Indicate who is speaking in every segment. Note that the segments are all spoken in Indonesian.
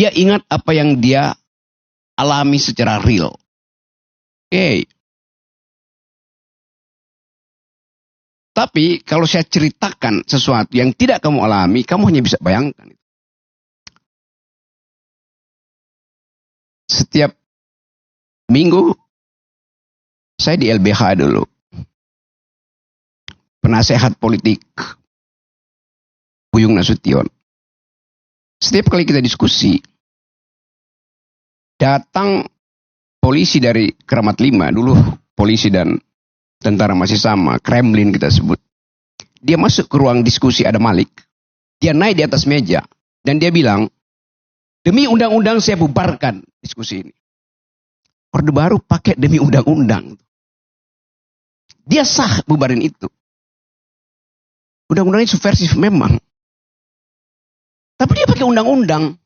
Speaker 1: Dia ingat apa yang dia alami secara real. Oke. Tapi kalau saya ceritakan sesuatu yang tidak kamu alami, kamu hanya bisa bayangkan. Setiap minggu saya di LBH dulu. Penasehat politik Buyung Nasution. Setiap kali kita diskusi, datang polisi dari Kramat 5, dulu polisi dan tentara masih sama, Kremlin kita sebut. Dia masuk ke ruang diskusi, ada Malik. Dia naik di atas meja. Dan dia bilang, demi undang-undang saya bubarkan diskusi ini. Orde Baru pakai demi undang-undang. Dia sah bubarin itu. Undang-undang ini subversif memang. Tapi dia pakai undang-undang.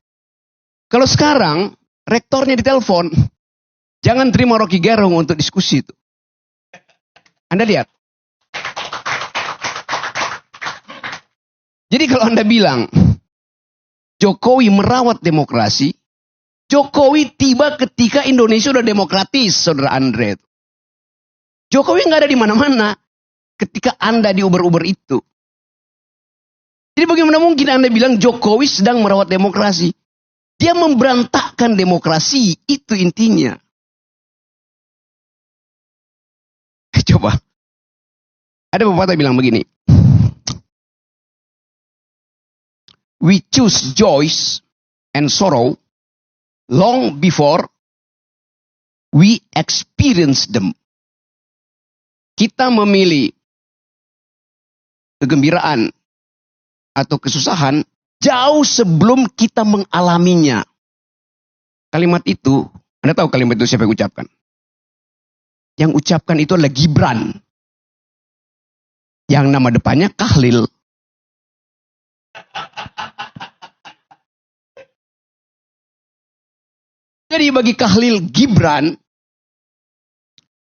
Speaker 1: Kalau sekarang, rektornya ditelepon. Jangan terima Rocky Gerung untuk diskusi itu. Anda lihat. Jadi kalau Anda bilang, Jokowi merawat demokrasi, Jokowi tiba ketika Indonesia udah demokratis, saudara Andre. Jokowi nggak ada di mana-mana ketika Anda di Uber-Uber itu. Jadi bagaimana mungkin Anda bilang Jokowi sedang merawat demokrasi? Dia memberantakkan demokrasi, itu intinya. Coba. Ada pepatah bilang begini. We choose joy and sorrow long before we experience them. Kita memilih kegembiraan atau kesusahan jauh sebelum kita mengalaminya. Kalimat itu, Anda tahu kalimat itu siapa yang ucapkan? Yang ucapkan itu adalah Gibran. Yang nama depannya Kahlil. Jadi bagi Kahlil Gibran,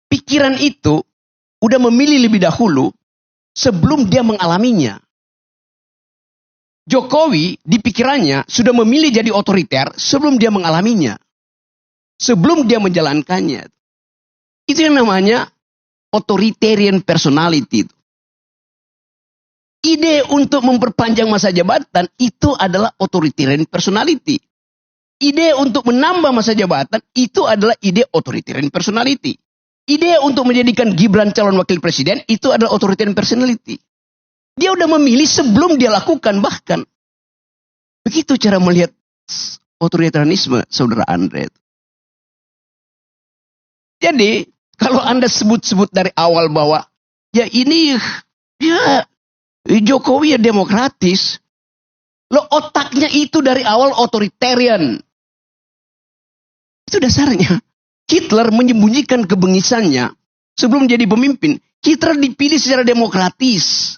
Speaker 1: pikiran itu udah memilih lebih dahulu sebelum dia mengalaminya. Jokowi di pikirannya sudah memilih jadi otoriter sebelum dia mengalaminya. Sebelum dia menjalankannya. Itu yang namanya authoritarian personality. Ide untuk memperpanjang masa jabatan itu adalah authoritarian personality. Ide untuk menambah masa jabatan itu adalah ide authoritarian personality. Ide untuk menjadikan Gibran calon wakil presiden itu adalah authoritarian personality. Dia udah memilih sebelum dia lakukan bahkan. Begitu cara melihat otoritarianisme, saudara Andre. Jadi, kalau Anda sebut-sebut dari awal bahwa, ya ini, ya Jokowi ya demokratis. Lo otaknya itu dari awal otoritarian. Itu dasarnya. Hitler menyembunyikan kebengisannya sebelum jadi pemimpin. Hitler dipilih secara demokratis.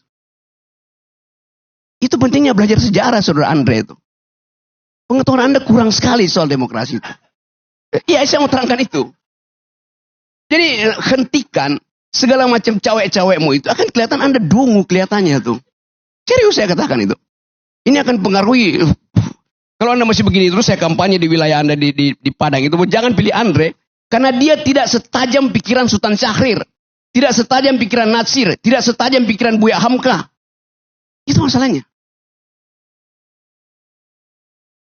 Speaker 1: Itu pentingnya belajar sejarah, saudara Andre itu. Pengetahuan Anda kurang sekali soal demokrasi itu. Ya, saya mau terangkan itu. Jadi hentikan segala macam cawek-cawekmu itu akan kelihatan Anda dungu kelihatannya tuh. Serius saya katakan itu. Ini akan pengaruhi. Kalau Anda masih begini terus saya kampanye di wilayah Anda di Padang itu. Jangan pilih Andre. Karena dia tidak setajam pikiran Sultan Syahrir. Tidak setajam pikiran Natsir. Tidak setajam pikiran Buya Hamka. Itu masalahnya.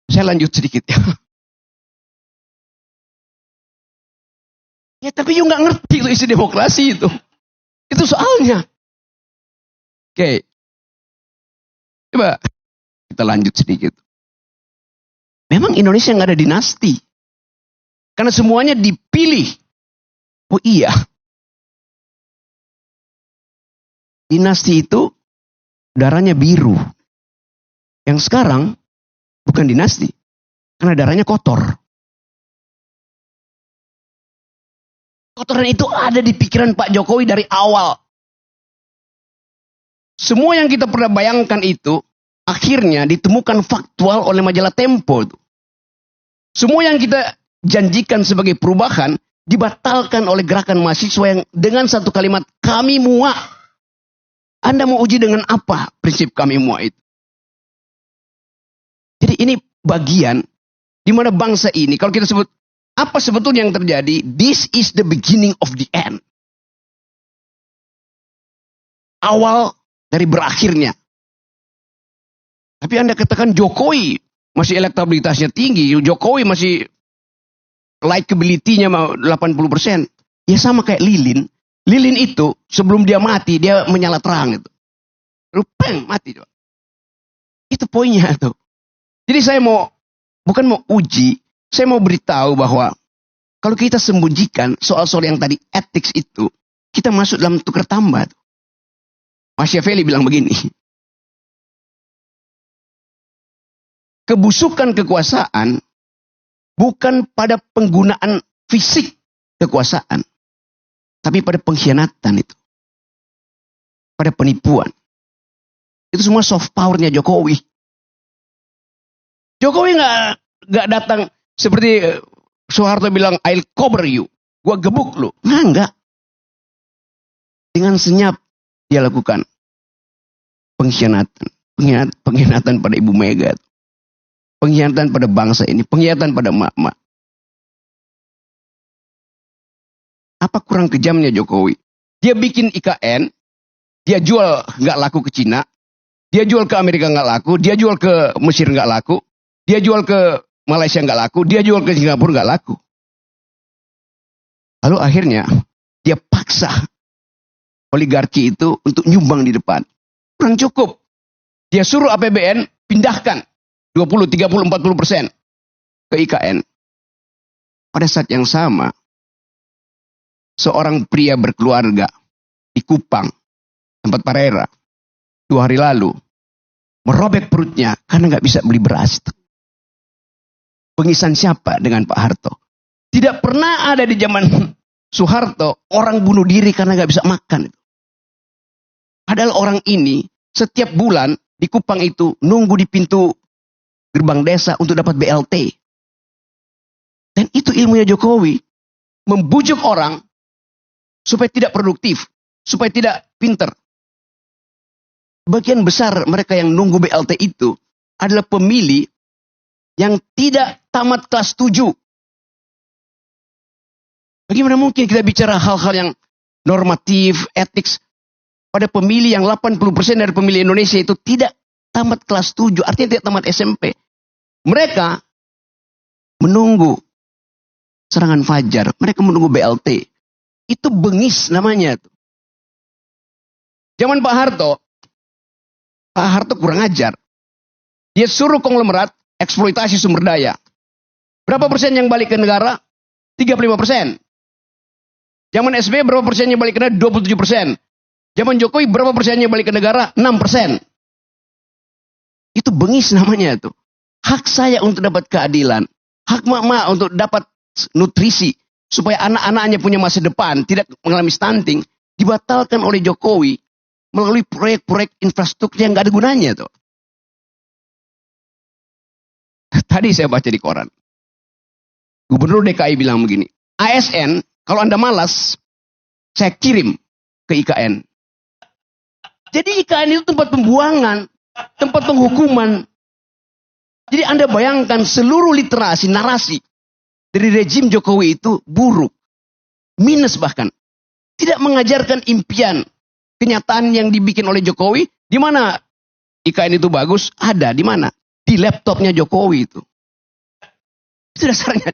Speaker 1: Saya lanjut sedikit ya. Ya tapi you nggak ngerti itu isi demokrasi itu. Itu soalnya. Oke. Coba kita lanjut sedikit. Memang Indonesia nggak ada dinasti. Karena semuanya dipilih. Oh iya. Dinasti itu darahnya biru. Yang sekarang bukan dinasti. Karena darahnya kotor. Kotoran itu ada di pikiran Pak Jokowi dari awal. Semua yang kita pernah bayangkan itu akhirnya ditemukan faktual oleh majalah Tempo. Semua yang kita janjikan sebagai perubahan dibatalkan oleh gerakan mahasiswa yang dengan satu kalimat kami muak. Anda mau uji dengan apa prinsip kami muak itu? Jadi ini bagian Di mana bangsa ini, kalau kita sebut, apa sebetulnya yang terjadi? This is the beginning of the end. Awal dari berakhirnya. Tapi Anda katakan Jokowi masih elektabilitasnya tinggi, Jokowi masih likability-nya 80%. Ya sama kayak Lilin. Lilin itu sebelum dia mati, dia menyala terang itu. Rupeng mati. Itu poinnya tuh. Jadi saya bukan mau uji, saya mau beritahu bahwa kalau kita sembunyikan soal-soal yang tadi etik itu, kita masuk dalam tukar tambah. Machiavelli bilang begini. Kebusukan kekuasaan bukan pada penggunaan fisik kekuasaan, tapi pada pengkhianatan itu. Pada penipuan. Itu semua soft powernya Jokowi. Jokowi nggak datang seperti Soeharto bilang, I'll cover you. Gua gebuk lu. Nah, enggak. Dengan senyap dia lakukan pengkhianatan. Pengkhianatan pada Ibu Mega. Pengkhianatan pada bangsa ini. Pengkhianatan pada emak-emak. Apa kurang kejamnya Jokowi? Dia bikin IKN. Dia jual nggak laku ke Cina. Dia jual ke Amerika nggak laku. Dia jual ke Mesir nggak laku. Dia jual ke Malaysia nggak laku. Dia jual ke Singapura nggak laku. Lalu akhirnya dia paksa oligarki itu untuk nyumbang di depan. Kurang cukup. Dia suruh APBN pindahkan 20, 30, 40% ke IKN. Pada saat yang sama, seorang pria berkeluarga di Kupang, tempat Parera, 2 hari lalu, merobek perutnya karena nggak bisa beli beras. Pengisan siapa dengan Pak Harto? Tidak pernah ada di zaman Soeharto orang bunuh diri karena nggak bisa makan. Padahal orang ini setiap bulan di Kupang itu nunggu di pintu gerbang desa untuk dapat BLT. Dan itu ilmunya Jokowi. Membujuk orang supaya tidak produktif, supaya tidak pinter. Bagian besar mereka yang nunggu BLT itu adalah pemilih yang tidak tamat kelas 7. Bagaimana mungkin kita bicara hal-hal yang normatif, etik, pada pemilih yang 80% dari pemilih Indonesia itu tidak tamat kelas 7, artinya tidak tamat SMP. Mereka menunggu serangan fajar, mereka menunggu BLT. Itu bengis namanya. Zaman Pak Harto kurang ajar. Dia suruh konglomerat eksploitasi sumber daya. Berapa persen yang balik ke negara? 35%. Zaman SBY berapa persennya balik ke negara? 27%. Zaman Jokowi berapa persennya balik ke negara? 6%. Itu bengis namanya itu. Hak saya untuk dapat keadilan. Hak mak-mak untuk dapat nutrisi. Supaya anak-anaknya punya masa depan. Tidak mengalami stunting. Dibatalkan oleh Jokowi. Melalui proyek-proyek infrastruktur yang gak ada gunanya tuh. Tadi saya baca di koran. Gubernur DKI bilang begini. ASN, kalau Anda malas, saya kirim ke IKN. Jadi IKN itu tempat pembuangan. Tempat penghukuman. Jadi Anda bayangkan seluruh literasi, narasi dari rejim Jokowi itu buruk. Minus bahkan. Tidak mengajarkan impian. Kenyataan yang dibikin oleh Jokowi. Di mana IKN itu bagus? Ada. Di mana? Di laptopnya Jokowi itu. Itu dasarnya.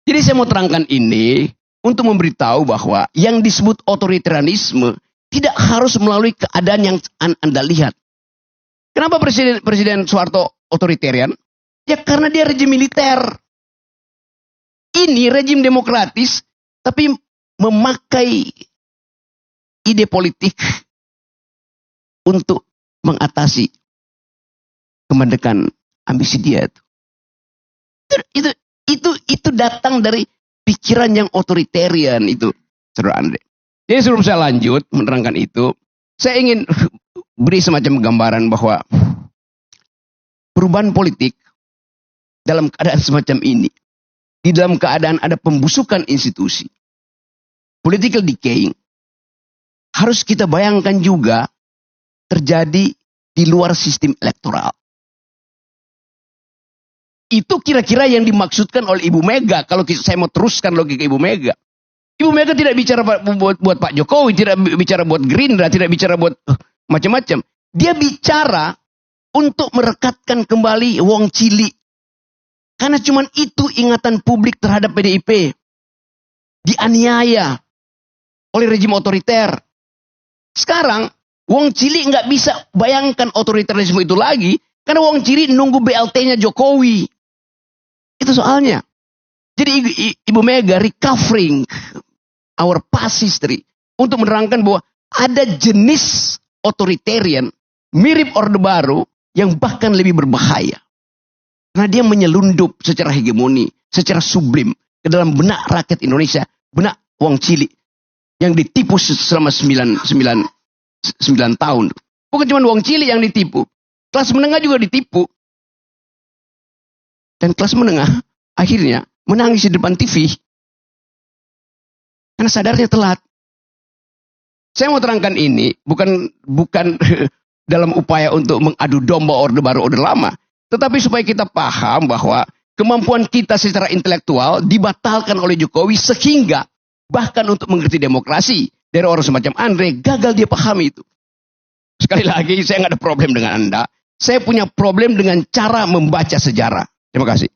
Speaker 1: Jadi saya mau terangkan ini untuk memberitahu bahwa yang disebut otoritarianisme tidak harus melalui keadaan yang Anda lihat. Kenapa Presiden Soeharto otoritarian? Ya karena dia rejim militer. Ini rejim demokratis, tapi memakai ide politik untuk mengatasi kemandekan ambisi dia. Itu datang dari pikiran yang otoritarian itu, saudara Andre. Jadi sebelum saya lanjut menerangkan itu, saya ingin beri semacam gambaran bahwa perubahan politik dalam keadaan semacam ini, di dalam keadaan ada pembusukan institusi, political decaying, harus kita bayangkan juga terjadi di luar sistem elektoral. Itu kira-kira yang dimaksudkan oleh Ibu Mega. Kalau saya mau teruskan logika Ibu Mega. Ibu Mega tidak bicara buat Pak Jokowi, tidak bicara buat Gerindra, tidak bicara buat macam-macam. Dia bicara untuk merekatkan kembali Wong Cili. Karena cuma itu ingatan publik terhadap PDIP. Dianiaya oleh rejim otoriter. Sekarang, Wong Cili nggak bisa bayangkan otoritarisme itu lagi, karena Wong Cili nunggu BLT-nya Jokowi. Itu soalnya. Jadi Ibu Mega recovering our past history untuk menerangkan bahwa ada jenis otoritarian mirip Orde Baru yang bahkan lebih berbahaya. Karena dia menyelundup secara hegemoni, secara sublim ke dalam benak rakyat Indonesia, benak Wong Cili yang ditipu selama 9 tahun. Bukan cuma Wong Cili yang ditipu, kelas menengah juga ditipu. Dan kelas menengah akhirnya menangis di depan TV. Karena sadarnya telat. Saya mau terangkan ini bukan dalam upaya untuk mengadu domba Orde Baru, Orde Lama. Tetapi supaya kita paham bahwa kemampuan kita secara intelektual dibatalkan oleh Jokowi sehingga bahkan untuk mengerti demokrasi dari orang semacam Andre gagal dia pahami itu. Sekali lagi saya nggak ada problem dengan Anda. Saya punya problem dengan cara membaca sejarah. Terima kasih.